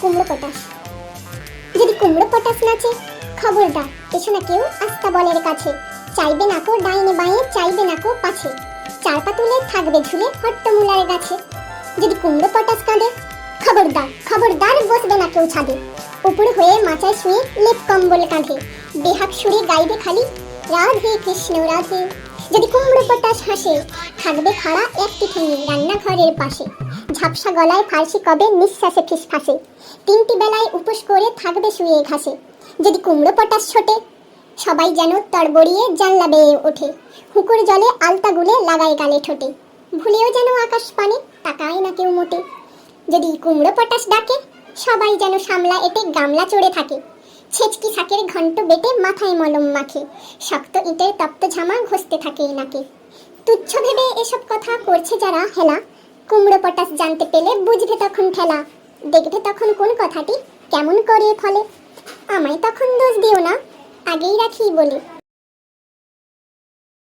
কুমড়ো পটাশ। যদি কুমড়ো পটাশ নাচে, খবরদার এসো না কেউ আস্তা বলের কাছে। চাইবে না কো ডাইনে বাঁয়ে, চাইবে না কো পাছে, চার পা তুলে থাকবে ঝুলে হট্টমূলার গাছে। যদি কুমড়ো পটাশ কাঁদে, খবরদার খবরদার বসবে না কেউ ছাদে। উপর হয়ে মাচায় শুয়ে লেপ কম্বল কাঁধে, বেহাক সুরে গাইবে খালি রাধে কৃষ্ণ রাধে। যদি কুমড়ো পটাশ হাসে, থাকবে খাড়া একটি ঠেঙে রান্নাঘরের পাশে, ঝাপসা গলায় ফার্সি কবে নিঃশ্বাসে ফিসফাসে, তিনটি বেলায় উপোস করে থাকবে শুয়ে ঘাসে। যদি কুমড়ো পটাশ ছোটে, সবাই যেন তড়বড়িয়ে জানলা বেয়ে ওঠে, হুকুর জলে আলতা গুলে লাগায় গালে ঠোঁটে, ভুলেও যেন আকাশ পানে তাকায় না কেউ মোটে। যদি কুমড়ো পটাশ ডাকে, সবাই যেন সামলা এটে গামলা চড়ে থাকে, ছেচকি শাকের ঘন্ট বেটে মাথায় মলম মাখে, শক্ত ইটের তপ্ত ঝামা ঘষতে থাকে নাকে। তুচ্ছ ভেবে এসব কথা করছে যারা হেলা, কুমড়ো পটাশ জানতে পেলে বুঝবে তখন ঠেলা, দেখবে তখন কোন কথাটি কেমন করে ফলে। আমায় তখন দোষ দিও না, আগেই রাখি বলে।